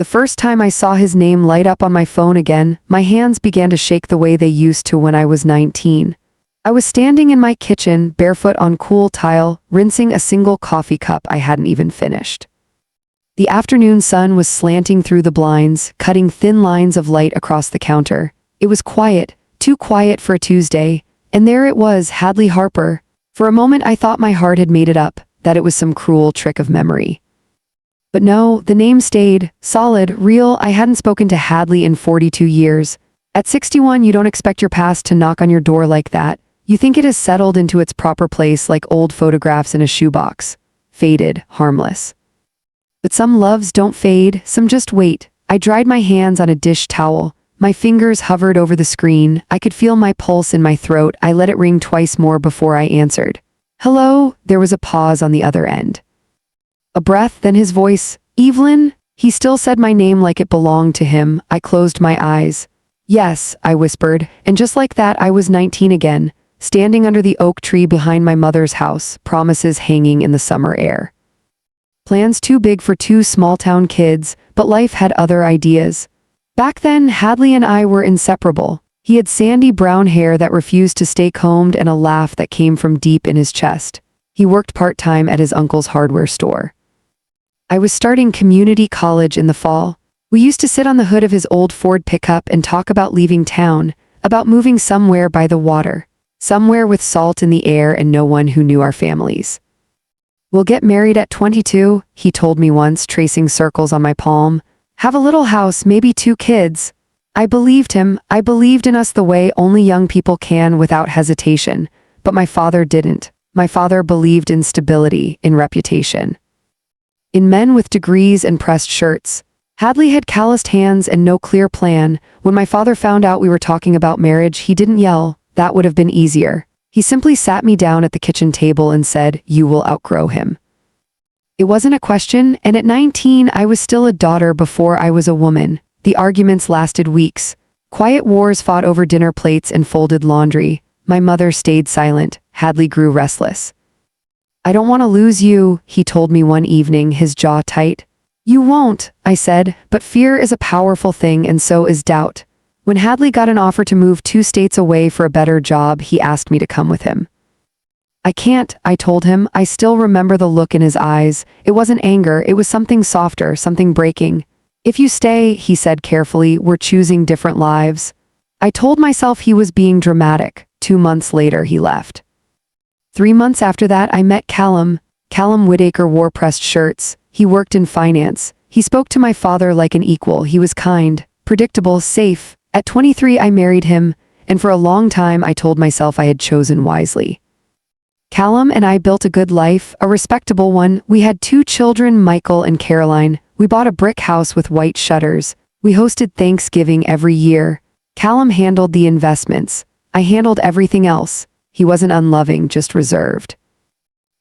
The first time I saw his name light up on my phone again, my hands began to shake the way they used to when I was 19. I was standing in my kitchen, barefoot on cool tile, rinsing a single coffee cup I hadn't even finished. The afternoon sun was slanting through the blinds, cutting thin lines of light across the counter. It was quiet, too quiet for a Tuesday, and there it was, Hadley Harper. For a moment I thought my heart had made it up, that it was some cruel trick of memory. But no, the name stayed, solid, real. I hadn't spoken to Hadley in 42 years. At 61, you don't expect your past to knock on your door like that. You think it has settled into its proper place like old photographs in a shoebox. Faded, harmless. But some loves don't fade, some just wait. I dried my hands on a dish towel. My fingers hovered over the screen. I could feel my pulse in my throat. I let it ring twice more before I answered. Hello? There was a pause on the other end. A breath, then his voice. Evelyn? He still said my name like it belonged to him. I closed my eyes. Yes, I whispered, and just like that I was 19 again, standing under the oak tree behind my mother's house, promises hanging in the summer air. Plans too big for two small-town kids, but life had other ideas. Back then, Hadley and I were inseparable. He had sandy brown hair that refused to stay combed and a laugh that came from deep in his chest. He worked part-time at his uncle's hardware store. I was starting community college in the fall. We used to sit on the hood of his old Ford pickup and talk about leaving town, about moving somewhere by the water, somewhere with salt in the air and no one who knew our families. We'll get married at 22, he told me once, tracing circles on my palm. Have a little house, maybe 2 kids. I believed him. I believed in us the way only young people can without hesitation. But my father didn't. My father believed in stability, in reputation. In men with degrees and pressed shirts. Hadley had calloused hands and no clear plan. When my father found out we were talking about marriage, he didn't yell. That would have been easier. He simply sat me down at the kitchen table and said, "You will outgrow him." It wasn't a question, and at 19 I was still a daughter before I was a woman. The arguments lasted weeks. Quiet wars fought over dinner plates and folded laundry. My mother stayed silent. Hadley grew restless. "I don't want to lose you," he told me one evening, his jaw tight. "You won't," I said, but fear is a powerful thing and so is doubt. When Hadley got an offer to move 2 states away for a better job, he asked me to come with him. "I can't," I told him. I still remember the look in his eyes. It wasn't anger, it was something softer, something breaking. "If you stay," he said carefully, "we're choosing different lives." I told myself he was being dramatic. 2 months later, he left. 3 months after that, I met Callum. Callum Whitaker wore pressed shirts. He worked in finance. He spoke to my father like an equal. He was kind, predictable, safe. At 23, I married him, and for a long time I told myself I had chosen wisely. Callum and I built a good life, a respectable one. We had 2 children, Michael and Caroline. We bought a brick house with white shutters. We hosted Thanksgiving every year. Callum handled the investments. I handled everything else. He wasn't unloving, just reserved.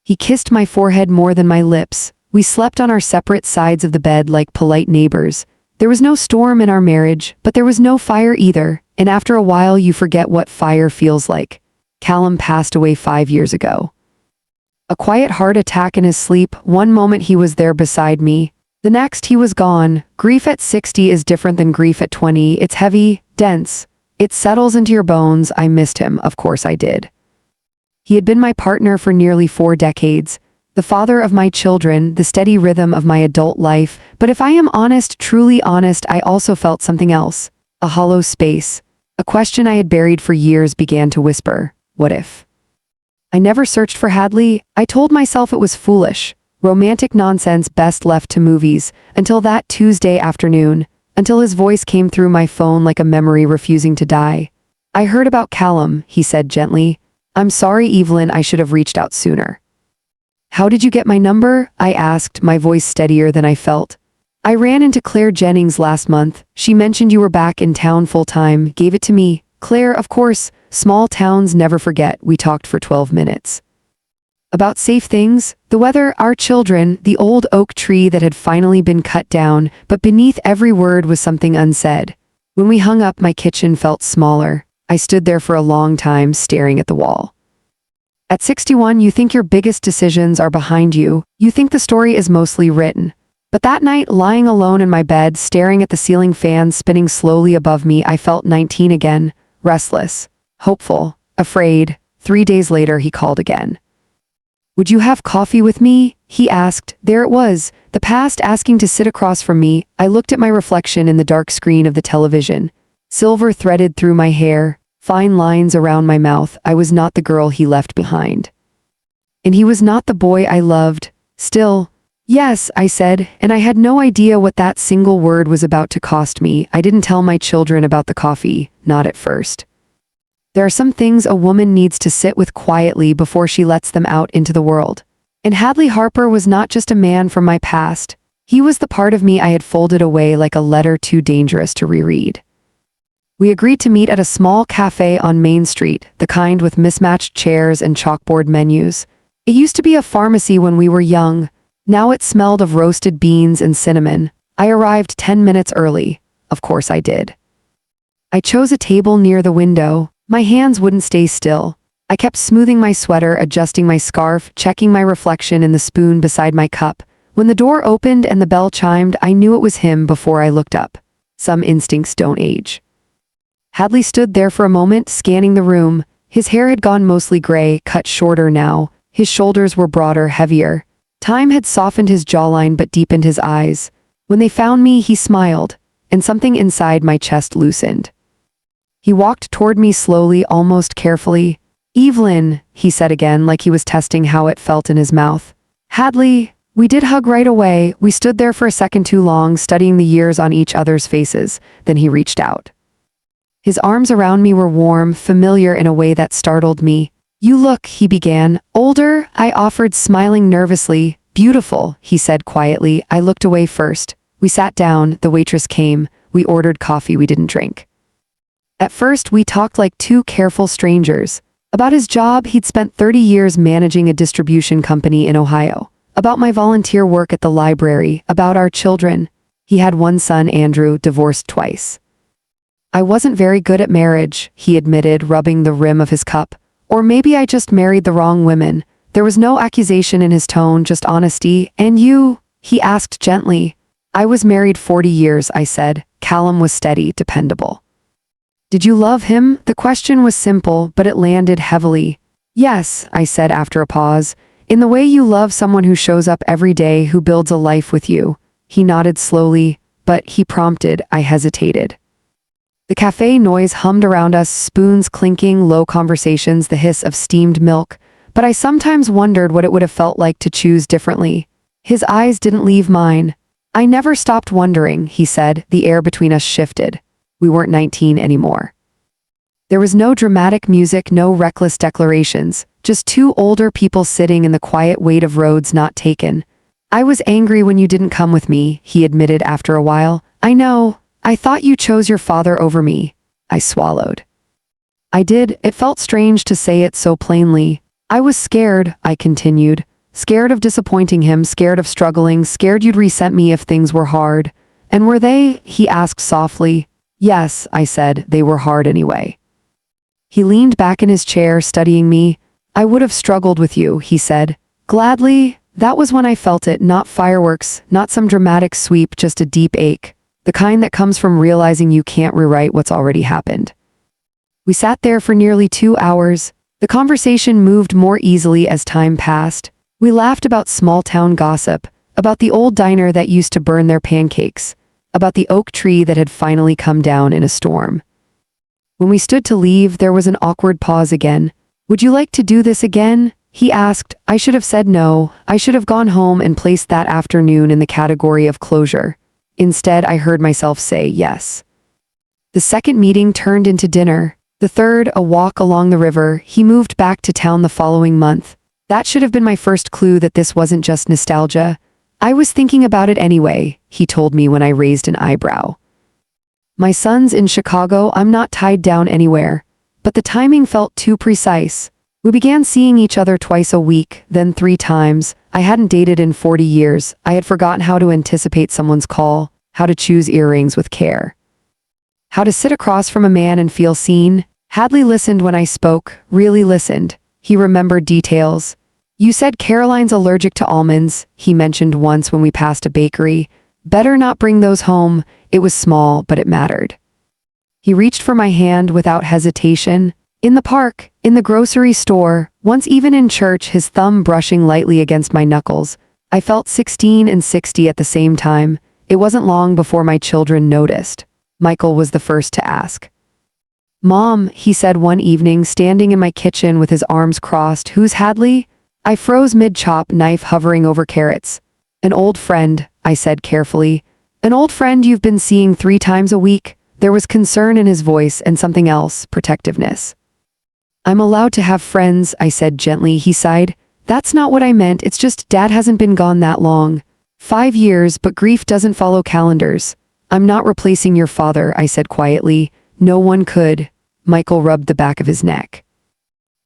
He kissed my forehead more than my lips. We slept on our separate sides of the bed like polite neighbors. There was no storm in our marriage, but there was no fire either, and after a while you forget what fire feels like. Callum passed away 5 years ago. A quiet heart attack in his sleep. One moment he was there beside me. The next he was gone. Grief at 60 is different than grief at 20. It's heavy, dense. It settles into your bones. I missed him, of course I did. He had been my partner for nearly 4 decades, the father of my children, the steady rhythm of my adult life. But if I am honest, truly honest, I also felt something else. A hollow space. A question I had buried for years began to whisper, what if? I never searched for Hadley. I told myself it was foolish. Romantic nonsense best left to movies, until that Tuesday afternoon, until his voice came through my phone like a memory refusing to die. "I heard about Callum," he said gently. "I'm sorry, Evelyn, I should have reached out sooner." "How did you get my number?" I asked, my voice steadier than I felt. "I ran into Claire Jennings last month. She mentioned you were back in town full-time, gave it to me." Claire, of course. Small towns never forget. We talked for 12 minutes. About safe things, the weather, our children, the old oak tree that had finally been cut down, but beneath every word was something unsaid. When we hung up, my kitchen felt smaller. I stood there for a long time, staring at the wall. At 61, you think your biggest decisions are behind you. You think the story is mostly written. But that night, lying alone in my bed, staring at the ceiling fan spinning slowly above me, I felt 19 again, restless, hopeful, afraid. 3 days later, he called again. "Would you have coffee with me?" he asked. There it was, the past asking to sit across from me. I looked at my reflection in the dark screen of the television. Silver threaded through my hair, fine lines around my mouth. I was not the girl he left behind. And he was not the boy I loved. Still, "Yes," I said, and I had no idea what that single word was about to cost me. I didn't tell my children about the coffee, not at first. There are some things a woman needs to sit with quietly before she lets them out into the world. And Hadley Harper was not just a man from my past. He was the part of me I had folded away like a letter too dangerous to reread. We agreed to meet at a small cafe on Main Street, the kind with mismatched chairs and chalkboard menus. It used to be a pharmacy when we were young. Now it smelled of roasted beans and cinnamon. I arrived 10 minutes early. Of course I did. I chose a table near the window. My hands wouldn't stay still. I kept smoothing my sweater, adjusting my scarf, checking my reflection in the spoon beside my cup. When the door opened and the bell chimed, I knew it was him before I looked up. Some instincts don't age. Hadley stood there for a moment, scanning the room. His hair had gone mostly gray, cut shorter now. His shoulders were broader, heavier. Time had softened his jawline but deepened his eyes. When they found me, he smiled, and something inside my chest loosened. He walked toward me slowly, almost carefully. "Evelyn," he said again, like he was testing how it felt in his mouth. "Hadley." We did hug right away. We stood there for a second too long, studying the years on each other's faces. Then he reached out. His arms around me were warm, familiar in a way that startled me. "You look," he began. "Older," I offered, smiling nervously. "Beautiful," he said quietly. I looked away first. We sat down. The waitress came. We ordered coffee we didn't drink. At first, we talked like two careful strangers. About his job, he'd spent 30 years managing a distribution company in Ohio. About my volunteer work at the library. About our children. He had one son, Andrew, divorced twice. "I wasn't very good at marriage," he admitted, rubbing the rim of his cup. "Or maybe I just married the wrong women." There was no accusation in his tone, just honesty. "And you?" he asked gently. "I was married 40 years," I said. Callum was steady, dependable. "Did you love him?" The question was simple, but it landed heavily. "Yes," I said after a pause. "In the way you love someone who shows up every day, who builds a life with you." He nodded slowly, but he prompted. I hesitated. The cafe noise hummed around us, spoons clinking, low conversations, the hiss of steamed milk. But I sometimes wondered what it would have felt like to choose differently. His eyes didn't leave mine. "I never stopped wondering," he said. The air between us shifted. We weren't 19 anymore. There was no dramatic music, no reckless declarations, just two older people sitting in the quiet weight of roads not taken. "I was angry when you didn't come with me," he admitted after a while. "I know. I thought you chose your father over me." I swallowed. I did. It felt strange to say it so plainly. "I was scared," I continued. "Scared of disappointing him, scared of struggling, scared you'd resent me if things were hard." "And were they?" he asked softly. "Yes," I said, "they were hard anyway." He leaned back in his chair, studying me. "I would have struggled with you," he said. "Gladly." That was when I felt it, not fireworks, not some dramatic sweep, just a deep ache. The kind that comes from realizing you can't rewrite what's already happened. We sat there for nearly 2 hours. The conversation moved more easily as time passed. We laughed about small-town gossip, about the old diner that used to burn their pancakes, about the oak tree that had finally come down in a storm. When we stood to leave, there was an awkward pause again. "Would you like to do this again?" he asked. I should have said no. I should have gone home and placed that afternoon in the category of closure. Instead, I heard myself say yes. The second meeting turned into dinner. The third, a walk along the river. He moved back to town the following month. That should have been my first clue that this wasn't just nostalgia. "I was thinking about it anyway," he told me when I raised an eyebrow. "My son's in Chicago. I'm not tied down anywhere." But the timing felt too precise. We began seeing each other twice a week, then 3 times. I hadn't dated in 40 years. I had forgotten how to anticipate someone's call, how to choose earrings with care, how to sit across from a man and feel seen. Hadley listened when I spoke, really listened. He remembered details. You said Caroline's allergic to almonds, he mentioned once when we passed a bakery. Better not bring those home. It was small, but it mattered. He reached for my hand without hesitation. In the park, in the grocery store, once even in church, his thumb brushing lightly against my knuckles. I felt 16 and 60 at the same time. It wasn't long before my children noticed. Michael was the first to ask. Mom, he said one evening, standing in my kitchen with his arms crossed, who's Hadley? I froze mid-chop, knife hovering over carrots. An old friend, I said carefully. An old friend you've been seeing 3 times a week. There was concern in his voice and something else, protectiveness. I'm allowed to have friends, I said gently. He sighed. That's not what I meant, it's just Dad hasn't been gone that long. 5 years, but grief doesn't follow calendars. I'm not replacing your father, I said quietly. No one could. Michael rubbed the back of his neck.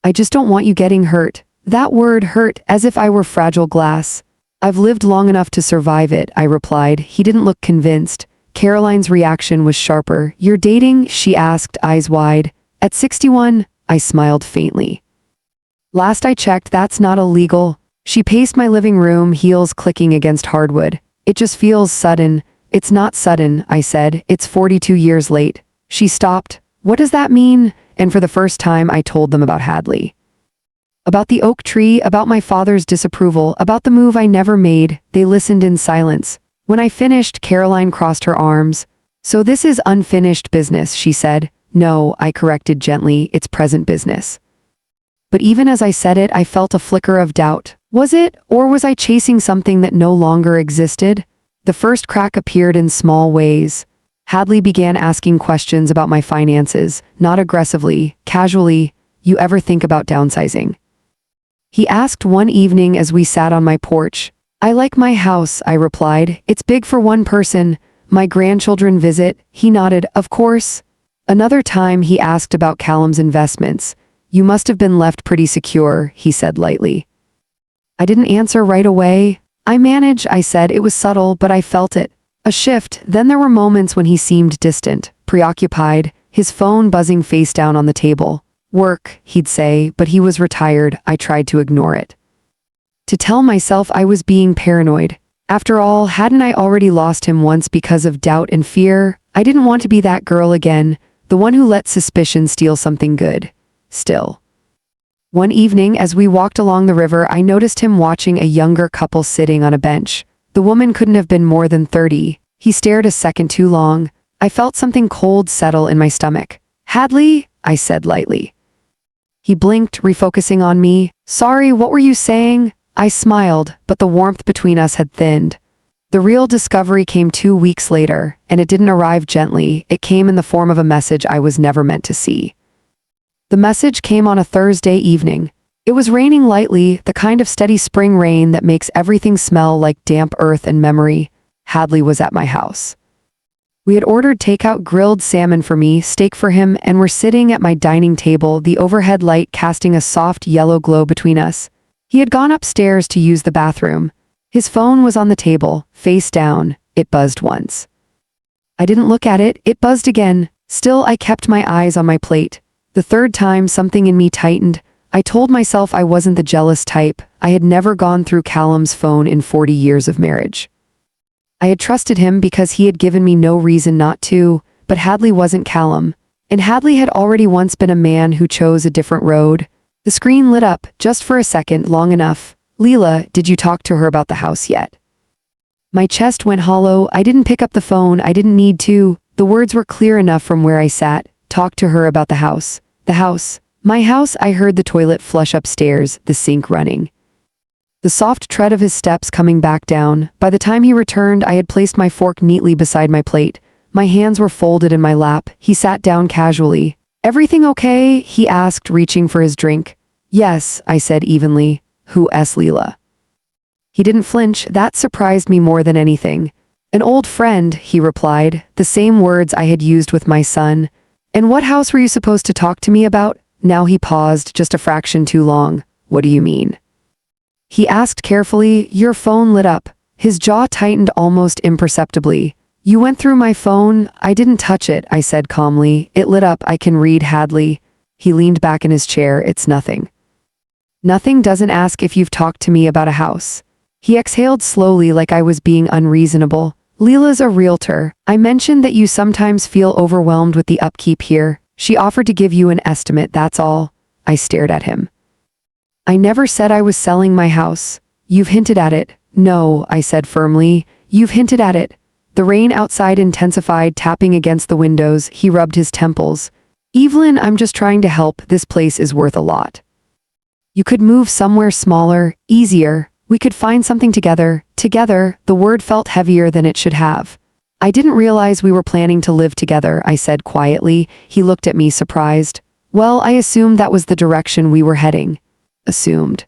I just don't want you getting hurt. That word hurt, as if I were fragile glass. I've lived long enough to survive it, I replied. He didn't look convinced. Caroline's reaction was sharper. You're dating? She asked, eyes wide. At 61, I smiled faintly. Last I checked, that's not illegal. She paced my living room, heels clicking against hardwood. It just feels sudden. It's not sudden, I said. It's 42 years late. She stopped. What does that mean? And for the first time, I told them about Hadley. About the oak tree, about my father's disapproval, about the move I never made. They listened in silence. When I finished, Caroline crossed her arms. So this is unfinished business, she said. No, I corrected gently, it's present business. But even as I said it, I felt a flicker of doubt. Was it, or was I chasing something that no longer existed? The first crack appeared in small ways. Hadley began asking questions about my finances, not aggressively, casually. You ever think about downsizing? He asked one evening as we sat on my porch. I like my house, I replied. It's big for one person. My grandchildren visit. He nodded, of course. Another time he asked about Callum's investments. You must have been left pretty secure, he said lightly. I didn't answer right away. I manage, I said. It was subtle, but I felt it. A shift. Then there were moments when he seemed distant, preoccupied, his phone buzzing face down on the table. Work, he'd say, but he was retired. I tried to ignore it. To tell myself I was being paranoid. After all, hadn't I already lost him once because of doubt and fear? I didn't want to be that girl again, the one who let suspicion steal something good. Still. One evening, as we walked along the river, I noticed him watching a younger couple sitting on a bench. The woman couldn't have been more than 30. He stared a second too long. I felt something cold settle in my stomach. Hadley? I said lightly. He blinked, refocusing on me. Sorry, what were you saying? I smiled, but the warmth between us had thinned. The real discovery came 2 weeks later, and it didn't arrive gently. It came in the form of a message I was never meant to see. The message came on a Thursday evening. It was raining lightly, the kind of steady spring rain that makes everything smell like damp earth and memory. Hadley was at my house. We had ordered takeout grilled salmon for me, steak for him, and were sitting at my dining table, the overhead light casting a soft yellow glow between us. He had gone upstairs to use the bathroom. His phone was on the table, face down. It buzzed once. I didn't look at it. It buzzed again. Still, I kept my eyes on my plate. The third time, something in me tightened. I told myself I wasn't the jealous type. I had never gone through Callum's phone in 40 years of marriage. I had trusted him because he had given me no reason not to, but Hadley wasn't Callum. And Hadley had already once been a man who chose a different road. The screen lit up, just for a second, long enough. Leela, did you talk to her about the house yet? My chest went hollow. I didn't pick up the phone. I didn't need to. The words were clear enough from where I sat. Talk to her about the house. The house. My house. I heard the toilet flush upstairs, the sink running. The soft tread of his steps coming back down. By the time he returned, I had placed my fork neatly beside my plate. My hands were folded in my lap. He sat down casually. Everything okay? He asked, reaching for his drink. Yes, I said evenly. Who's Leela? He didn't flinch. That surprised me more than anything. An old friend, he replied, the same words I had used with my son. And what house were you supposed to talk to me about? Now he paused, just a fraction too long. What do you mean? He asked carefully. Your phone lit up. His jaw tightened almost imperceptibly. You went through my phone? I didn't touch it, I said calmly. It lit up. I can read Hadley. He leaned back in his chair. It's nothing. Nothing doesn't ask if you've talked to me about a house. He exhaled slowly like I was being unreasonable. Leela's a realtor. I mentioned that you sometimes feel overwhelmed with the upkeep here. She offered to give you an estimate, that's all. I stared at him. I never said I was selling my house. You've hinted at it. No, I said firmly. You've hinted at it. The rain outside intensified, tapping against the windows. He rubbed his temples. Evelyn, I'm just trying to help. This place is worth a lot. You could move somewhere smaller, easier. We could find something together. Together, the word felt heavier than it should have. I didn't realize we were planning to live together, I said quietly. He looked at me surprised. Well, I assumed that was the direction we were heading. Assumed.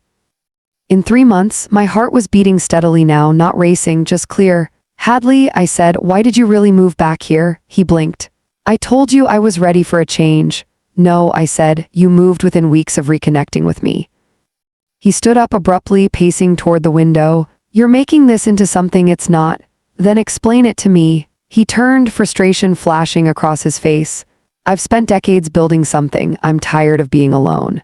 In 3 months, my heart was beating steadily now, not racing, just clear. Hadley, I said, why did you really move back here? He blinked. I told you I was ready for a change. No, I said, you moved within weeks of reconnecting with me. He stood up abruptly, pacing toward the window. You're making this into something it's not. Then explain it to me. He turned, frustration flashing across his face. I've spent decades building something. I'm tired of being alone.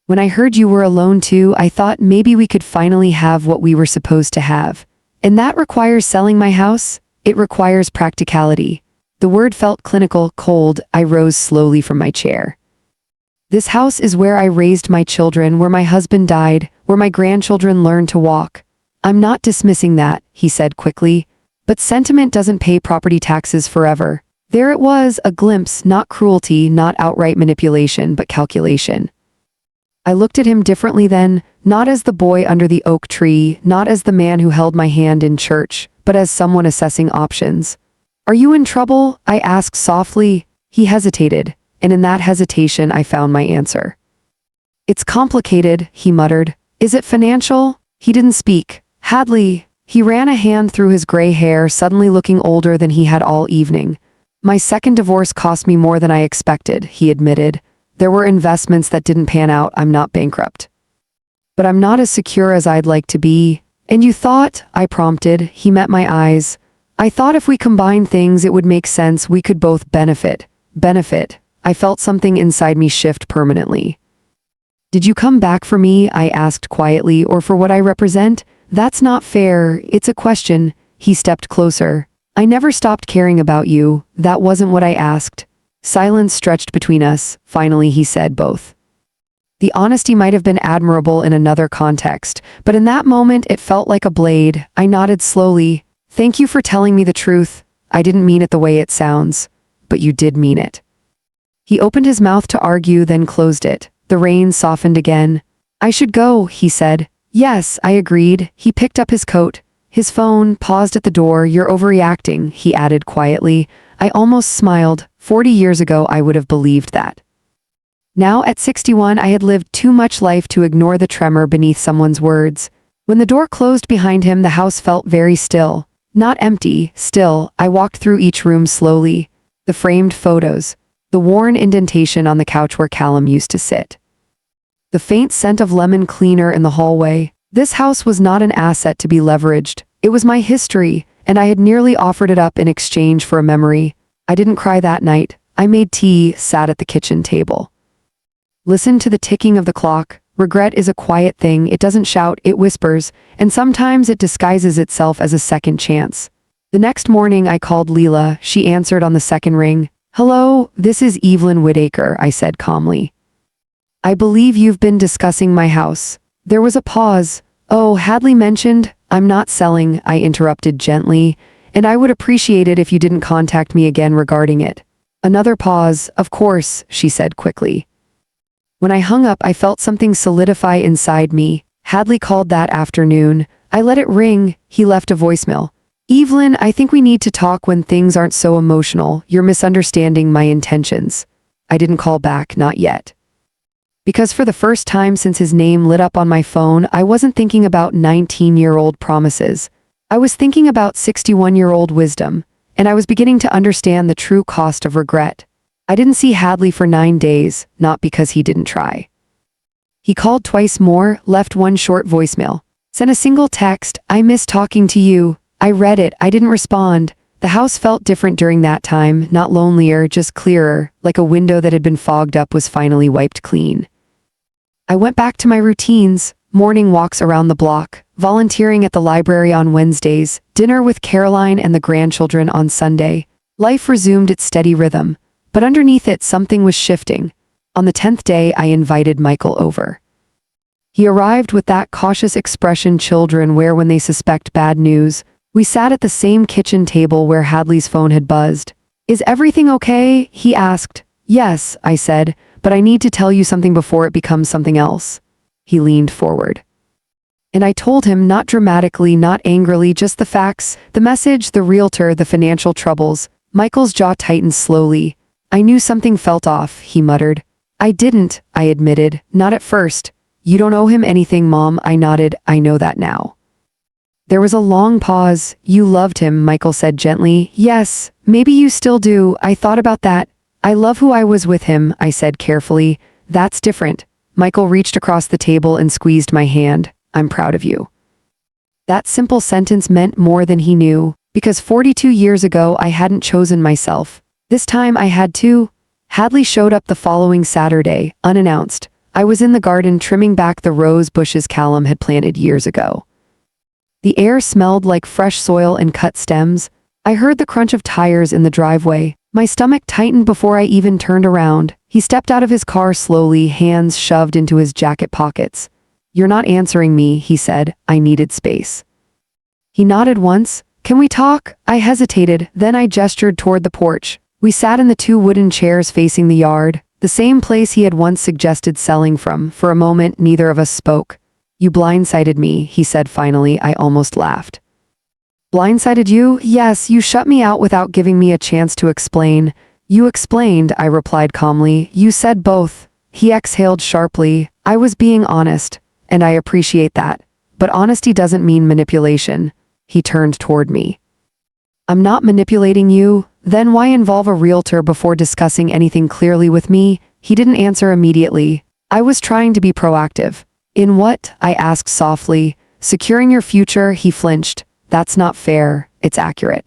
When I heard you were alone too, I thought maybe we could finally have what we were supposed to have. And that requires selling my house? It requires practicality. The word felt clinical, cold. I rose slowly from my chair. This house is where I raised my children, where my husband died, where my grandchildren learned to walk. I'm not dismissing that, he said quickly. But sentiment doesn't pay property taxes forever. There it was, a glimpse, not cruelty, not outright manipulation, but calculation. I looked at him differently then, not as the boy under the oak tree, not as the man who held my hand in church, but as someone assessing options. Are you in trouble? I asked softly. He hesitated, and in that hesitation I found my answer. It's complicated, he muttered. Is it financial? He didn't speak. Hadley. He ran a hand through his gray hair, suddenly looking older than he had all evening. My second divorce cost me more than I expected, he admitted. There were investments that didn't pan out. I'm not bankrupt. But I'm not as secure as I'd like to be. And you thought, I prompted. He met my eyes. I thought if we combined things it would make sense. We could both benefit. Benefit. I felt something inside me shift permanently. Did you come back for me? I asked quietly, or for what I represent? That's not fair. It's a question. He stepped closer. I never stopped caring about you. That wasn't what I asked. Silence stretched between us. Finally, he said both. The honesty might have been admirable in another context, but in that moment it felt like a blade. I nodded slowly. Thank you for telling me the truth. I didn't mean it the way it sounds, but you did mean it. He opened his mouth to argue, then closed it. The rain softened again. I should go, he said. Yes, I agreed. He picked up his coat. His phone paused at the door. You're overreacting, he added quietly. I almost smiled. 40 years ago I would have believed that. Now at 61 I had lived too much life to ignore the tremor beneath someone's words. When the door closed behind him, the house felt very still. Not empty, still. I walked through each room slowly. The framed photos. The worn indentation on the couch where Callum used to sit. The faint scent of lemon cleaner in the hallway. This house was not an asset to be leveraged. It was my history, and I had nearly offered it up in exchange for a memory. I didn't cry that night. I made tea, sat at the kitchen table. Listened to the ticking of the clock. Regret is a quiet thing. It doesn't shout, it whispers, and sometimes it disguises itself as a second chance. The next morning I called Leela. She answered on the second ring. Hello, this is Evelyn Whitaker, I said calmly. I believe you've been discussing my house. There was a pause. Oh, Hadley mentioned, I'm not selling, I interrupted gently, and I would appreciate it if you didn't contact me again regarding it. Another pause. Of course, she said quickly. When I hung up, I felt something solidify inside me. Hadley called that afternoon. I let it ring. He left a voicemail. Evelyn, I think we need to talk when things aren't so emotional. You're misunderstanding my intentions. I didn't call back, not yet. Because for the first time since his name lit up on my phone, I wasn't thinking about 19-year-old promises. I was thinking about 61-year-old wisdom, and I was beginning to understand the true cost of regret. I didn't see Hadley for 9 days, not because he didn't try. He called twice more, left one short voicemail, sent a single text, I miss talking to you. I read it, I didn't respond. The house felt different during that time, not lonelier, just clearer, like a window that had been fogged up was finally wiped clean. I went back to my routines, morning walks around the block, volunteering at the library on Wednesdays, dinner with Caroline and the grandchildren on Sunday. Life resumed its steady rhythm, but underneath it something was shifting. On the 10th day, I invited Michael over. He arrived with that cautious expression children wear when they suspect bad news. We sat at the same kitchen table where Hadley's phone had buzzed. "Is everything okay?" he asked. "Yes," I said, "but I need to tell you something before it becomes something else." He leaned forward. And I told him, not dramatically, not angrily, just the facts, the message, the realtor, the financial troubles. Michael's jaw tightened slowly. "I knew something felt off," he muttered. "I didn't," I admitted, "not at first." "You don't owe him anything, Mom," I nodded. "I know that now." There was a long pause. "You loved him," Michael said gently. "Yes, maybe you still do. I thought about that." "I love who I was with him," I said carefully. "That's different." Michael reached across the table and squeezed my hand. "I'm proud of you." That simple sentence meant more than he knew, because 42 years ago I hadn't chosen myself. This time I had to. Hadley showed up the following Saturday, unannounced. I was in the garden trimming back the rose bushes Callum had planted years ago. The air smelled like fresh soil and cut stems. I heard the crunch of tires in the driveway. My stomach tightened before I even turned around. He stepped out of his car slowly, hands shoved into his jacket pockets. "You're not answering me," he said. "I needed space." He nodded once. "Can we talk?" I hesitated, then I gestured toward the porch. We sat in the two wooden chairs facing the yard, the same place he had once suggested selling from. For a moment, neither of us spoke. "You blindsided me," he said finally. I almost laughed. "Blindsided you?" "Yes, you shut me out without giving me a chance to explain." "You explained," I replied calmly. "You said both." He exhaled sharply. "I was being honest, and I appreciate that. But honesty doesn't mean manipulation." He turned toward me. "I'm not manipulating you. Then why involve a realtor before discussing anything clearly with me?" He didn't answer immediately. "I was trying to be proactive." "In what?" I asked softly. "Securing your future," he flinched. "That's not fair. It's accurate."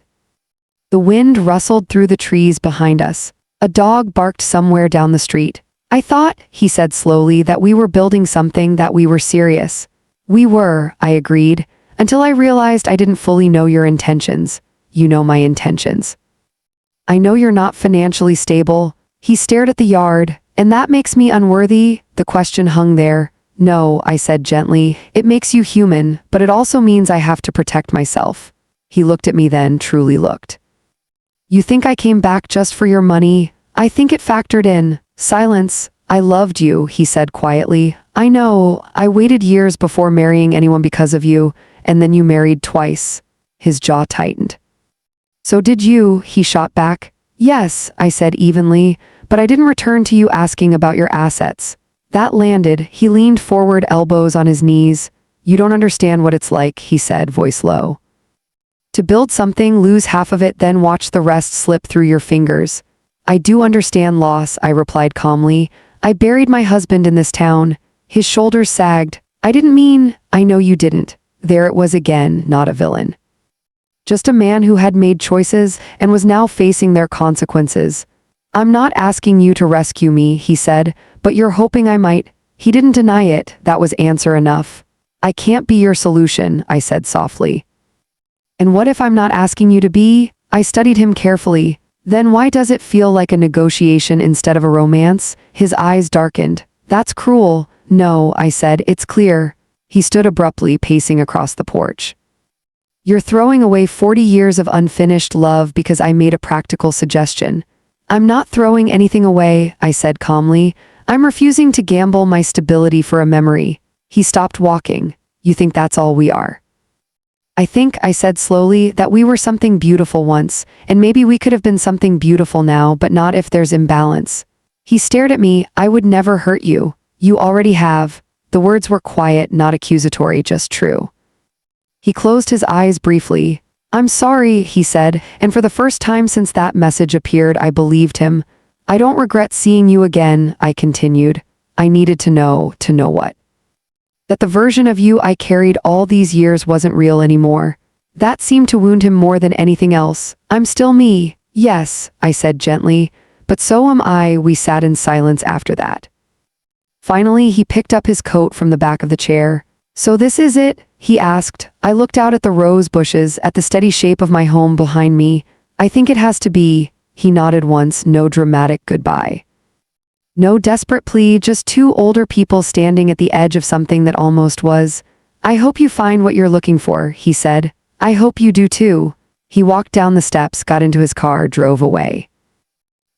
The wind rustled through the trees behind us. A dog barked somewhere down the street. "I thought," he said slowly, "that we were building something, that we were serious." "We were," I agreed, "until I realized I didn't fully know your intentions." "You know my intentions." "I know you're not financially stable." He stared at the yard. "And that makes me unworthy?" The question hung there. "No," I said gently, "it makes you human, but it also means I have to protect myself." He looked at me then, truly looked. "You think I came back just for your money?" "I think it factored in." Silence. "I loved you," he said quietly. "I know. I waited years before marrying anyone because of you, and then you married twice." His jaw tightened. "So did you," he shot back. "Yes," I said evenly, "but I didn't return to you asking about your assets." That landed. He leaned forward, elbows on his knees. "You don't understand what it's like," he said, voice low. "To build something, lose half of it, then watch the rest slip through your fingers." "I do understand loss," I replied calmly. "I buried my husband in this town." His shoulders sagged. "I didn't mean." "I know you didn't." There it was again, not a villain. Just a man who had made choices and was now facing their consequences. "I'm not asking you to rescue me," he said, "but you're hoping I might." He didn't deny it. That was answer enough. "I can't be your solution," I said softly. "And what if I'm not asking you to be?" I studied him carefully. "Then why does it feel like a negotiation instead of a romance?" His eyes darkened. "That's cruel." "No," I said, "it's clear." He stood abruptly, pacing across the porch. "You're throwing away 40 years of unfinished love because I made a practical suggestion." "I'm not throwing anything away," I said calmly. "I'm refusing to gamble my stability for a memory." He stopped walking. "You think that's all we are?" "I think," I said slowly, "that we were something beautiful once, and maybe we could have been something beautiful now, but not if there's imbalance." He stared at me. "I would never hurt you." "You already have." The words were quiet, not accusatory, just true. He closed his eyes briefly. "I'm sorry," he said, and for the first time since that message appeared, I believed him. "I don't regret seeing you again," I continued. "I needed to know what? That the version of you I carried all these years wasn't real anymore." That seemed to wound him more than anything else. "I'm still me." "Yes," I said gently, "but so am I." We sat in silence after that. Finally, he picked up his coat from the back of the chair. "So this is it?" he asked. I looked out at the rose bushes, at the steady shape of my home behind me. "I think it has to be." He nodded once, no dramatic goodbye. No desperate plea, just two older people standing at the edge of something that almost was. "I hope you find what you're looking for," he said. "I hope you do too." He walked down the steps, got into his car, drove away.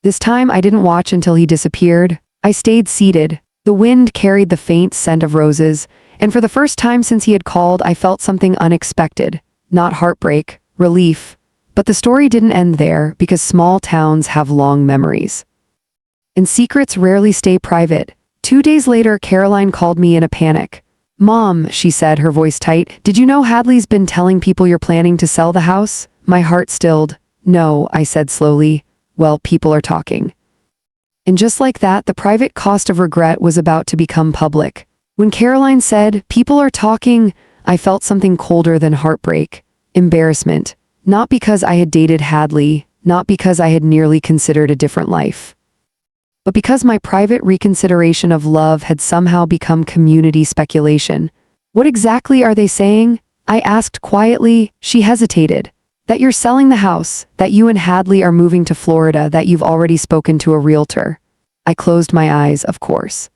This time I didn't watch until he disappeared. I stayed seated. The wind carried the faint scent of roses, and for the first time since he had called, I felt something unexpected. Not heartbreak, relief. But the story didn't end there, because small towns have long memories. And secrets rarely stay private. 2 days later, Caroline called me in a panic. "Mom," she said, her voice tight, "did you know Hadley's been telling people you're planning to sell the house?" My heart stilled. "No," I said slowly. "Well, people are talking." And just like that, the private cost of regret was about to become public. When Caroline said, "People are talking," I felt something colder than heartbreak. Embarrassment. Not because I had dated Hadley, not because I had nearly considered a different life, but because my private reconsideration of love had somehow become community speculation. "What exactly are they saying?" I asked quietly. She hesitated. "That you're selling the house, that you and Hadley are moving to Florida, that you've already spoken to a realtor." I closed my eyes, of course.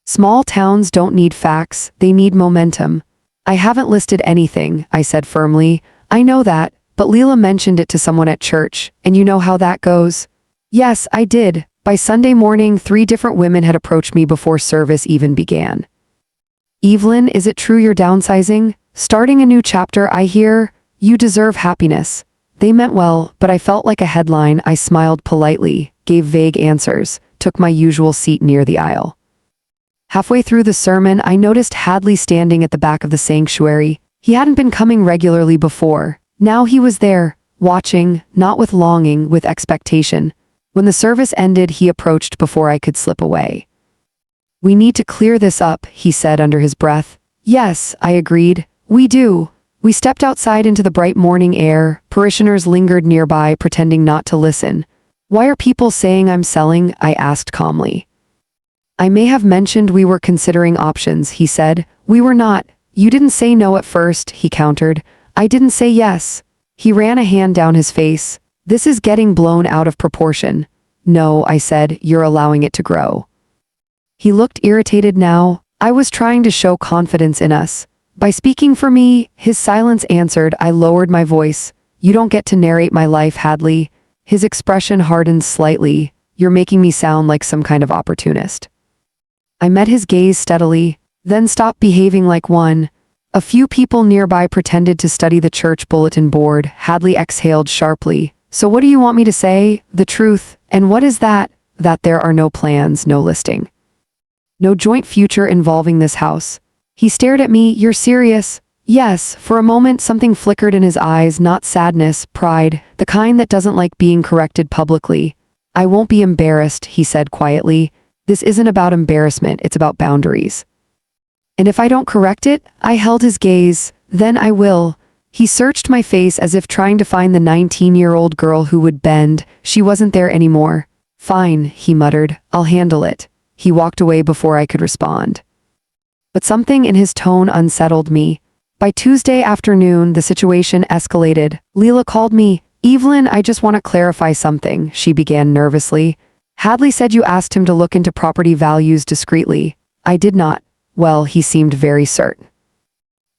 Small towns don't need facts, they need momentum. "I haven't listed anything," I said firmly. "I know that, but Leela mentioned it to someone at church, and you know how that goes." "Yes, I did." By Sunday morning, 3 different women had approached me before service even began. "Evelyn, is it true you're downsizing? Starting a new chapter, I hear. You deserve happiness." They meant well, but I felt like a headline. I smiled politely, gave vague answers, took my usual seat near the aisle. Halfway through the sermon, I noticed Hadley standing at the back of the sanctuary. He hadn't been coming regularly before. Now he was there, watching, not with longing, with expectation. When the service ended, he approached before I could slip away. "We need to clear this up," he said under his breath. "Yes," I agreed. "We do." We stepped outside into the bright morning air. Parishioners lingered nearby, pretending not to listen. "Why are people saying I'm selling?" I asked calmly. "I may have mentioned we were considering options," he said. "We were not." "You didn't say no at first," he countered. "I didn't say yes." He ran a hand down his face. "This is getting blown out of proportion." "No," I said, "you're allowing it to grow." He looked irritated now. I was trying to show confidence in us. By speaking for me, his silence answered. I lowered my voice. "You don't get to narrate my life, Hadley." His expression hardened slightly. "You're making me sound like some kind of opportunist." I met his gaze steadily, then stopped behaving like one. A few people nearby pretended to study the church bulletin board. Hadley exhaled sharply. "So what do you want me to say?" "The truth." "And what is that?" "That there are no plans, no listing. No joint future involving this house." He stared at me. "You're serious?" "Yes." For a moment something flickered in his eyes, not sadness, pride, the kind that doesn't like being corrected publicly. "I won't be embarrassed," he said quietly. "This isn't about embarrassment, it's about boundaries." "And if I don't correct it?" I held his gaze. "Then I will." He searched my face as if trying to find the 19-year-old girl who would bend. She wasn't there anymore. "Fine," he muttered. "I'll handle it." He walked away before I could respond. But something in his tone unsettled me. By Tuesday afternoon, the situation escalated. Leela called me. "Evelyn, I just want to clarify something," she began nervously. "Hadley said you asked him to look into property values discreetly." "I did not." "Well, he seemed very certain."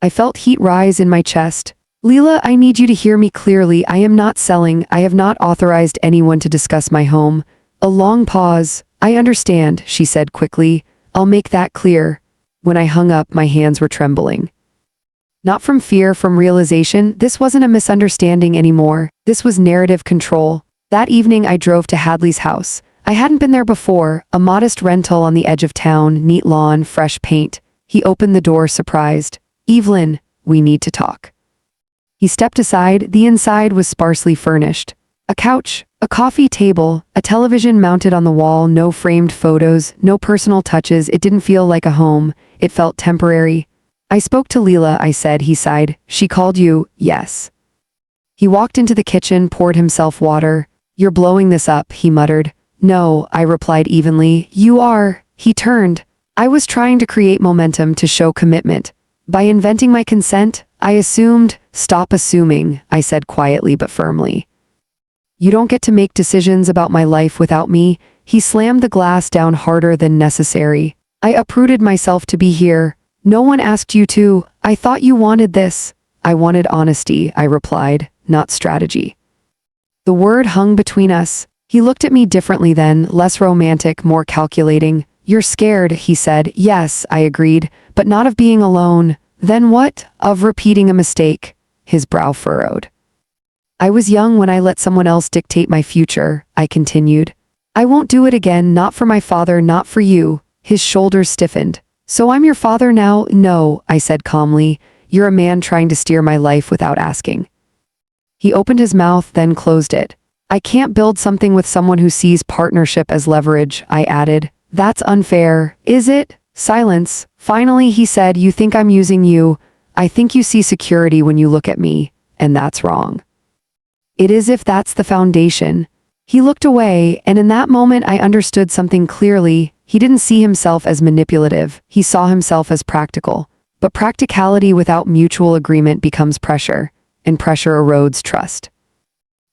I felt heat rise in my chest. "Leela, I need you to hear me clearly. I am not selling. I have not authorized anyone to discuss my home." A long pause. "I understand," she said quickly. "I'll make that clear." When I hung up, my hands were trembling. Not from fear, from realization. This wasn't a misunderstanding anymore. This was narrative control. That evening I drove to Hadley's house. I hadn't been there before, a modest rental on the edge of town, neat lawn, fresh paint. He opened the door, surprised. "Evelyn, we need to talk." He stepped aside. The inside was sparsely furnished. A couch, a coffee table, a television mounted on the wall, no framed photos, no personal touches. It didn't feel like a home. It felt temporary. "I spoke to Leela," I said. He sighed. "She called you?" "Yes." He walked into the kitchen, poured himself water. "You're blowing this up," he muttered. "No," I replied evenly. "You are." He turned. I was trying to create momentum to show commitment. By inventing my consent, I assumed, stop assuming, I said quietly but firmly. You don't get to make decisions about my life without me. He slammed the glass down harder than necessary. I uprooted myself to be here. No one asked you to. I thought you wanted this. I wanted honesty, I replied, not strategy. The word hung between us. He looked at me differently then, less romantic, more calculating. You're scared, he said. Yes, I agreed, but not of being alone. Then what? Of repeating a mistake. His brow furrowed. I was young when I let someone else dictate my future, I continued. I won't do it again, not for my father, not for you. His shoulders stiffened. So I'm your father now? No, I said calmly. You're a man trying to steer my life without asking. He opened his mouth, then closed it. I can't build something with someone who sees partnership as leverage, I added. That's unfair, is it? Silence. Finally, he said, you think I'm using you. I think you see security when you look at me, and that's wrong. It is if that's the foundation. He looked away, and in that moment I understood something clearly. He didn't see himself as manipulative, he saw himself as practical. But practicality without mutual agreement becomes pressure, and pressure erodes trust.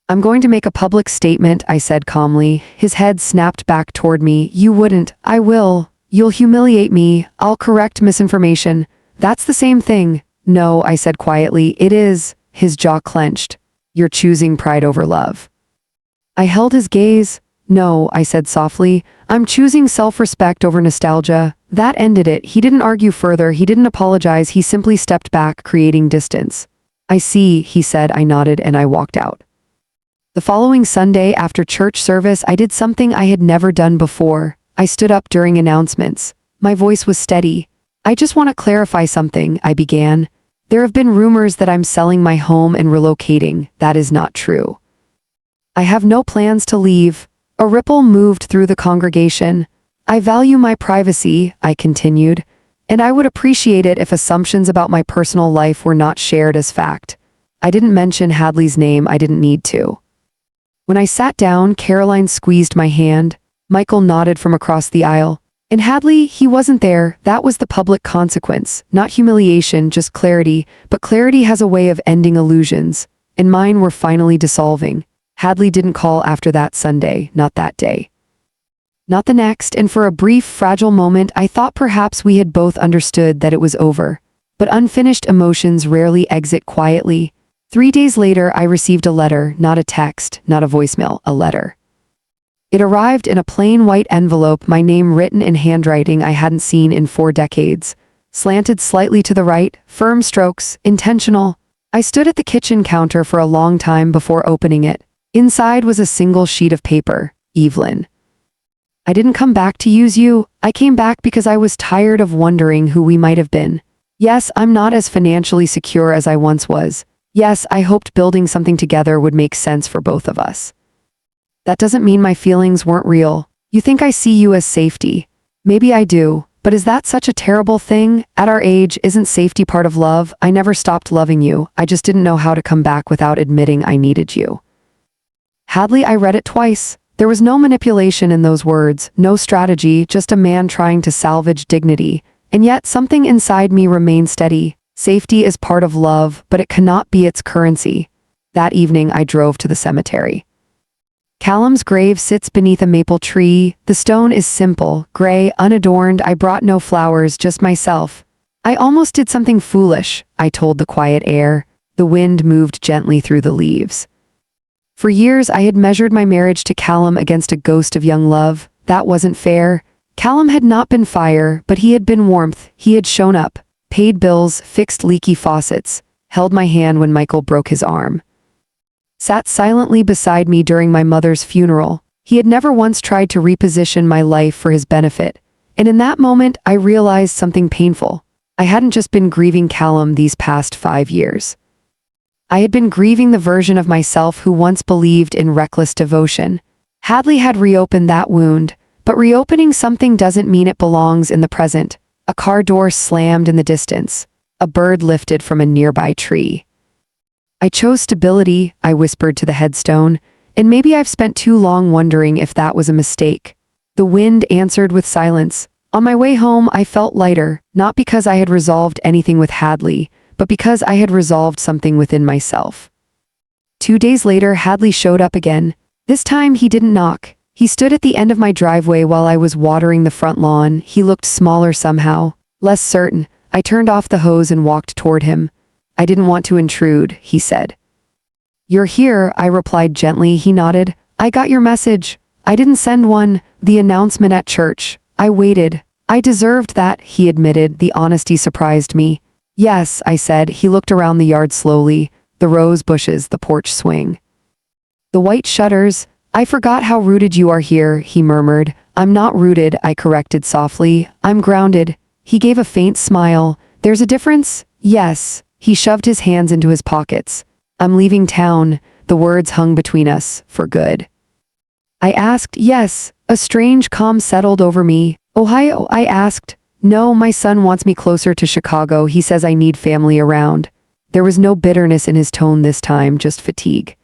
I'm going to make a public statement, I said calmly. His head snapped back toward me. You wouldn't. I will. You'll humiliate me. I'll correct misinformation. That's the same thing. No, I said quietly. It is. His jaw clenched. You're choosing pride over love. I held his gaze. No, I said softly. I'm choosing self-respect over nostalgia. That ended it. He didn't argue further. He didn't apologize. He simply stepped back, creating distance. I see, he said. I nodded and I walked out. The following Sunday after church service, I did something I had never done before. I stood up during announcements. My voice was steady. I just want to clarify something, I began. There have been rumors that I'm selling my home and relocating. That is not true. I have no plans to leave. A ripple moved through the congregation. I value my privacy, I continued, and I would appreciate it if assumptions about my personal life were not shared as fact. I didn't mention Hadley's name. I didn't need to. When I sat down, Caroline squeezed my hand. Michael nodded from across the aisle. And Hadley, he wasn't there. That was the public consequence. Not humiliation, just clarity. But clarity has a way of ending illusions. And mine were finally dissolving. Hadley didn't call after that Sunday, not that day. Not the next, and for a brief, fragile moment, I thought perhaps we had both understood that it was over. But unfinished emotions rarely exit quietly. 3 days later, I received a letter, not a text, not a voicemail, a letter. It arrived in a plain white envelope, my name written in handwriting I hadn't seen in 4 decades. Slanted slightly to the right, firm strokes, intentional. I stood at the kitchen counter for a long time before opening it. Inside was a single sheet of paper. Evelyn. I didn't come back to use you. I came back because I was tired of wondering who we might have been. Yes, I'm not as financially secure as I once was. Yes, I hoped building something together would make sense for both of us. That doesn't mean my feelings weren't real. You think I see you as safety. Maybe I do, but is that such a terrible thing? At our age, isn't safety part of love? I never stopped loving you. I just didn't know how to come back without admitting I needed you. Hadley, I read it twice. There was no manipulation in those words, no strategy, just a man trying to salvage dignity. And yet something inside me remained steady. Safety is part of love, but it cannot be its currency. That evening I drove to the cemetery. Callum's grave sits beneath a maple tree. The stone is simple, gray, unadorned. I brought no flowers, just myself. I almost did something foolish, I told the quiet air. The wind moved gently through the leaves. For years I had measured my marriage to Callum against a ghost of young love. That wasn't fair. Callum had not been fire, but he had been warmth. He had shown up. Paid bills, fixed leaky faucets, held my hand when Michael broke his arm. Sat silently beside me during my mother's funeral. He had never once tried to reposition my life for his benefit. And in that moment, I realized something painful. I hadn't just been grieving Callum these past 5 years. I had been grieving the version of myself who once believed in reckless devotion. Hadley had reopened that wound, but reopening something doesn't mean it belongs in the present. A car door slammed in the distance. A bird lifted from a nearby tree. I chose stability, I whispered to the headstone, and maybe I've spent too long wondering if that was a mistake. The wind answered with silence. On my way home, I felt lighter, not because I had resolved anything with Hadley, but because I had resolved something within myself. 2 days later, Hadley showed up again. This time, he didn't knock. He stood at the end of my driveway while I was watering the front lawn. He looked smaller somehow, less certain. I turned off the hose and walked toward him. I didn't want to intrude, he said. You're here, I replied gently. He nodded. I got your message. I didn't send one, the announcement at church. I waited. I deserved that, he admitted. The honesty surprised me. Yes, I said. He looked around the yard slowly, the rose bushes, the porch swing. The white shutters. I forgot how rooted you are here, he murmured. I'm not rooted, I corrected softly. I'm grounded. He gave a faint smile. There's a difference? Yes. He shoved his hands into his pockets. I'm leaving town. The words hung between us, for good. I asked, yes. A strange calm settled over me. Ohio, I asked. No, my son wants me closer to Chicago. He says I need family around. There was no bitterness in his tone this time, just fatigue.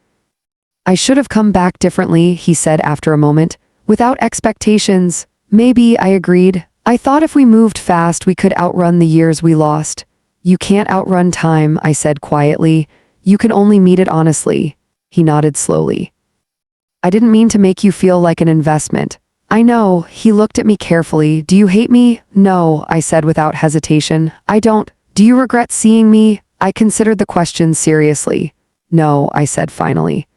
I should have come back differently, he said after a moment. Without expectations. Maybe, I agreed. I thought if we moved fast we could outrun the years we lost. You can't outrun time, I said quietly. You can only meet it honestly. He nodded slowly. I didn't mean to make you feel like an investment. I know, he looked at me carefully. Do you hate me? No, I said without hesitation. I don't. Do you regret seeing me? I considered the question seriously. No, I said finally.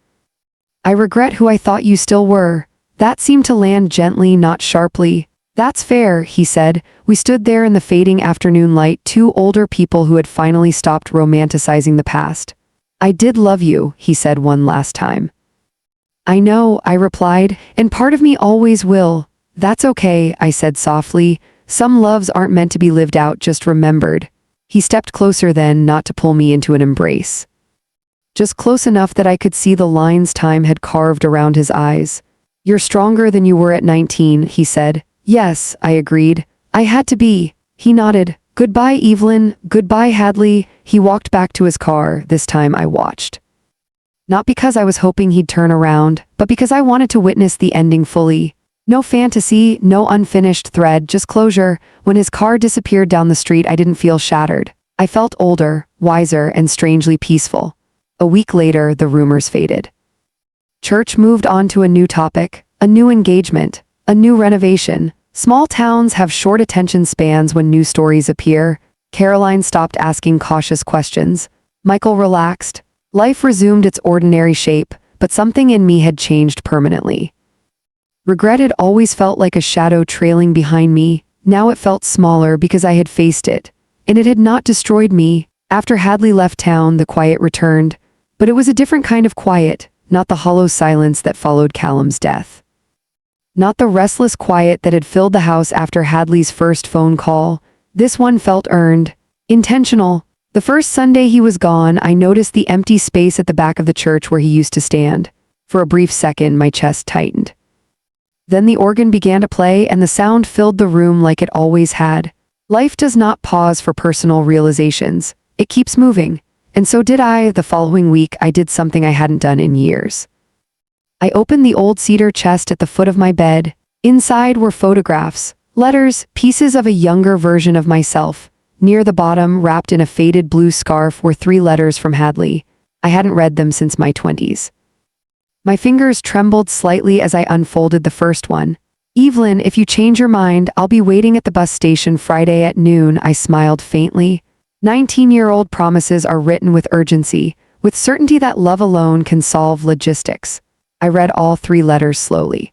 I regret who I thought you still were. That seemed to land gently, not sharply. That's fair, he said. We stood there in the fading afternoon light, two older people who had finally stopped romanticizing the past. I did love you, he said one last time. I know, I replied, and part of me always will. That's okay, I said softly. Some loves aren't meant to be lived out, just remembered. He stepped closer then, not to pull me into an embrace. Just close enough that I could see the lines time had carved around his eyes. You're stronger than you were at 19, he said. Yes, I agreed. I had to be. He nodded. Goodbye, Evelyn. Goodbye, Hadley. He walked back to his car. This time I watched. Not because I was hoping he'd turn around, but because I wanted to witness the ending fully. No fantasy, no unfinished thread, just closure. When his car disappeared down the street, I didn't feel shattered. I felt older, wiser, and strangely peaceful. A week later, the rumors faded. Church moved on to a new topic, a new engagement, a new renovation. Small towns have short attention spans when new stories appear. Caroline stopped asking cautious questions. Michael relaxed. Life resumed its ordinary shape, but something in me had changed permanently. Regret had always felt like a shadow trailing behind me. Now it felt smaller because I had faced it, and it had not destroyed me. After Hadley left town, the quiet returned, but it was a different kind of quiet, not the hollow silence that followed Callum's death. Not the restless quiet that had filled the house after Hadley's first phone call. This one felt earned, intentional. The first Sunday he was gone, I noticed the empty space at the back of the church where he used to stand. For a brief second, my chest tightened. Then the organ began to play, and the sound filled the room like it always had. Life does not pause for personal realizations. It keeps moving. And so did I. The following week, I did something I hadn't done in years. I opened the old cedar chest at the foot of my bed. Inside were photographs, letters, pieces of a younger version of myself. Near the bottom, wrapped in a faded blue scarf, were 3 letters from Hadley. I hadn't read them since my 20s. My fingers trembled slightly as I unfolded the first one. Evelyn, if you change your mind, I'll be waiting at the bus station Friday at noon, I smiled faintly. 19-year-old promises are written with urgency, with certainty that love alone can solve logistics. I read all 3 letters slowly.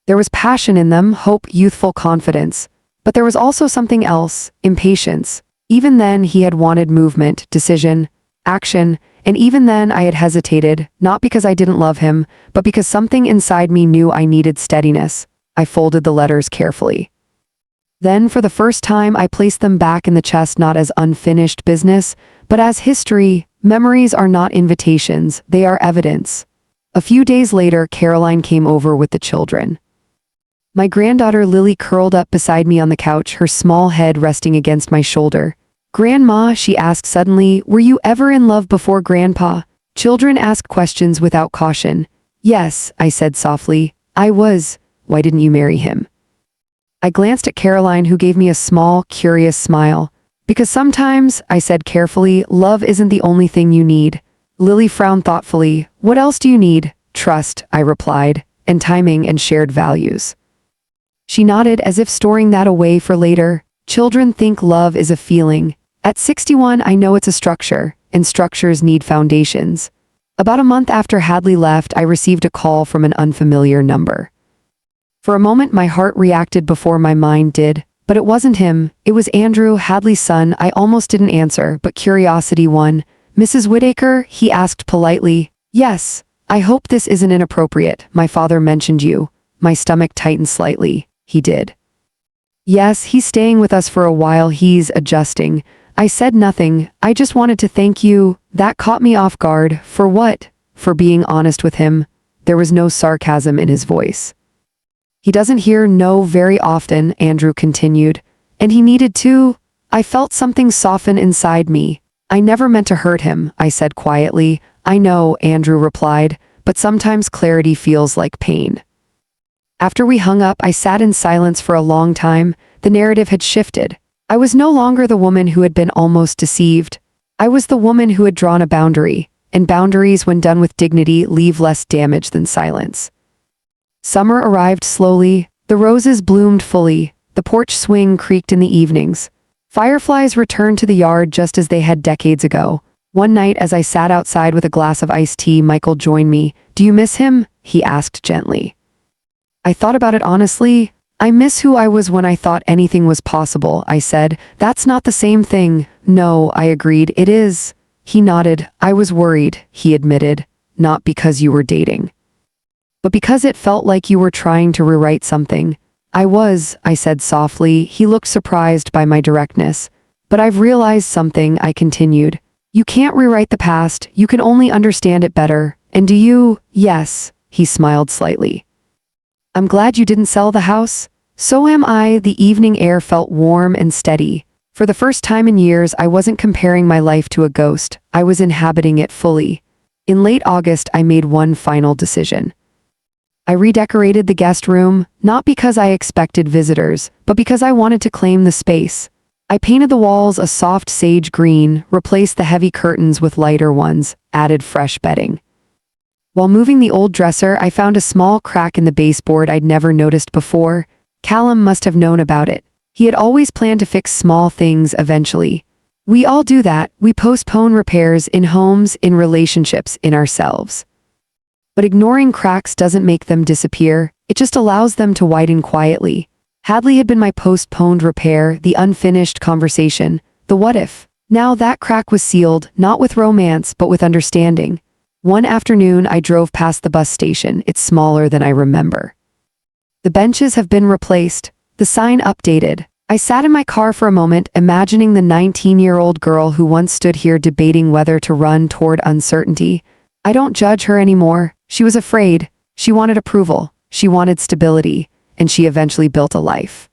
There was passion in them, hope, youthful confidence. But there was also something else, impatience. Even then he had wanted movement, decision, action, and even then I had hesitated, not because I didn't love him, but because something inside me knew I needed steadiness. I folded the letters carefully. Then, for the first time, I placed them back in the chest not as unfinished business, but as history. Memories are not invitations, they are evidence. A few days later, Caroline came over with the children. My granddaughter Lily curled up beside me on the couch, her small head resting against my shoulder. Grandma, she asked suddenly, were you ever in love before Grandpa? Children ask questions without caution. Yes, I said softly. I was. Why didn't you marry him? I glanced at Caroline, who gave me a small, curious smile. Because sometimes, I said carefully, love isn't the only thing you need. Lily frowned thoughtfully. What else do you need? Trust, I replied, and timing and shared values. She nodded as if storing that away for later. Children think love is a feeling. At 61, I know it's a structure, and structures need foundations. About a month after Hadley left, I received a call from an unfamiliar number. For a moment, my heart reacted before my mind did, but it wasn't him. It was Andrew, Hadley's son. I almost didn't answer, but curiosity won. Mrs. Whittaker, he asked politely. Yes, I hope this isn't inappropriate. My father mentioned you. My stomach tightened slightly. He did. Yes, he's staying with us for a while. He's adjusting. I said nothing. I just wanted to thank you. That caught me off guard. For what? For being honest with him. There was no sarcasm in his voice. He doesn't hear no very often, Andrew continued. And he needed to. I felt something soften inside me. I never meant to hurt him, I said quietly. I know, Andrew replied, but sometimes clarity feels like pain. After we hung up, I sat in silence for a long time. The narrative had shifted. I was no longer the woman who had been almost deceived. I was the woman who had drawn a boundary, and boundaries, when done with dignity, leave less damage than silence. Summer arrived slowly. The roses bloomed fully. The porch swing creaked in the evenings. Fireflies returned to the yard just as they had decades ago. One night, as I sat outside with a glass of iced tea, Michael joined me. Do you miss him? He asked gently. I thought about it honestly. I miss who I was when I thought anything was possible, I said. That's not the same thing. No, I agreed. It is. He nodded. I was worried, he admitted. Not because you were dating, but because it felt like you were trying to rewrite something. I said softly. He looked surprised by my directness. But I've realized something, I continued. You can't rewrite the past, you can only understand it better. And do you? Yes, he smiled slightly. I'm glad you didn't sell the house. So am I. The evening air felt warm and steady. For the first time in years, I wasn't comparing my life to a ghost. I was inhabiting it fully. In late August, I made one final decision. I redecorated the guest room, not because I expected visitors, but because I wanted to claim the space. I painted the walls a soft sage green, replaced the heavy curtains with lighter ones, added fresh bedding. While moving the old dresser, I found a small crack in the baseboard I'd never noticed before. Callum must have known about it. He had always planned to fix small things eventually. We all do that. We postpone repairs in homes, in relationships, in ourselves. But ignoring cracks doesn't make them disappear, it just allows them to widen quietly. Hadley had been my postponed repair, the unfinished conversation, the what if. Now that crack was sealed, not with romance, but with understanding. One afternoon, I drove past the bus station. It's smaller than I remember. The benches have been replaced, the sign updated. I sat in my car for a moment, imagining the 19-year-old girl who once stood here debating whether to run toward uncertainty. I don't judge her anymore. She was afraid. She wanted approval. She wanted stability. And she eventually built a life.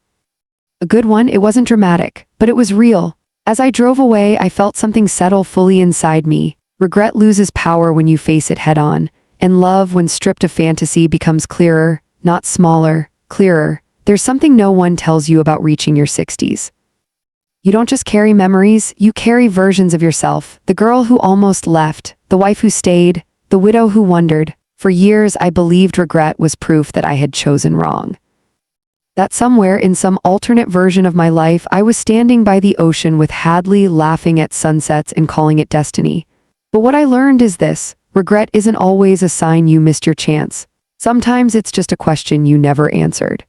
A good one. It wasn't dramatic, but it was real. As I drove away, I felt something settle fully inside me. Regret loses power when you face it head on, and love, when stripped of fantasy, becomes clearer, not smaller, clearer. There's something no one tells you about reaching your 60s. You don't just carry memories, you carry versions of yourself. The girl who almost left, the wife who stayed, the widow who wondered. For years, I believed regret was proof that I had chosen wrong. That somewhere in some alternate version of my life, I was standing by the ocean with Hadley, laughing at sunsets and calling it destiny. But what I learned is this: regret isn't always a sign you missed your chance. Sometimes it's just a question you never answered.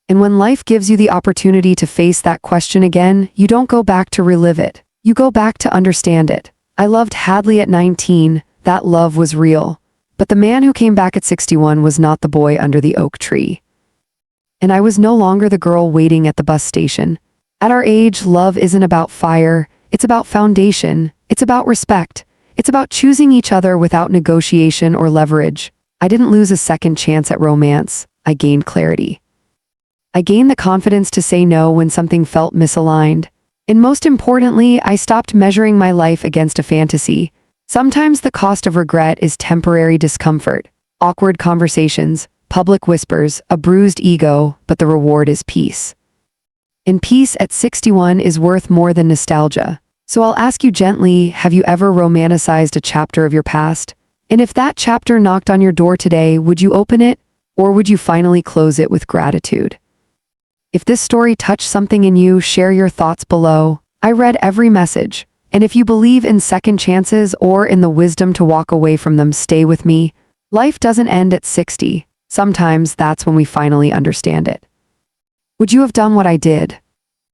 And when life gives you the opportunity to face that question again, you don't go back to relive it. You go back to understand it. I loved Hadley at 19. That love was real. But the man who came back at 61 was not the boy under the oak tree. And I was no longer the girl waiting at the bus station. At our age, love isn't about fire. It's about foundation. It's about respect. It's about choosing each other without negotiation or leverage. I didn't lose a second chance at romance. I gained clarity. I gained the confidence to say no when something felt misaligned. And most importantly, I stopped measuring my life against a fantasy. Sometimes the cost of regret is temporary discomfort, awkward conversations, public whispers, a bruised ego, but the reward is peace. And peace at 61 is worth more than nostalgia. So I'll ask you gently, have you ever romanticized a chapter of your past? And if that chapter knocked on your door today, would you open it? Or would you finally close it with gratitude? If this story touched something in you, share your thoughts below. I read every message. And if you believe in second chances or in the wisdom to walk away from them, stay with me. Life doesn't end at 60. Sometimes that's when we finally understand it. Would you have done what I did?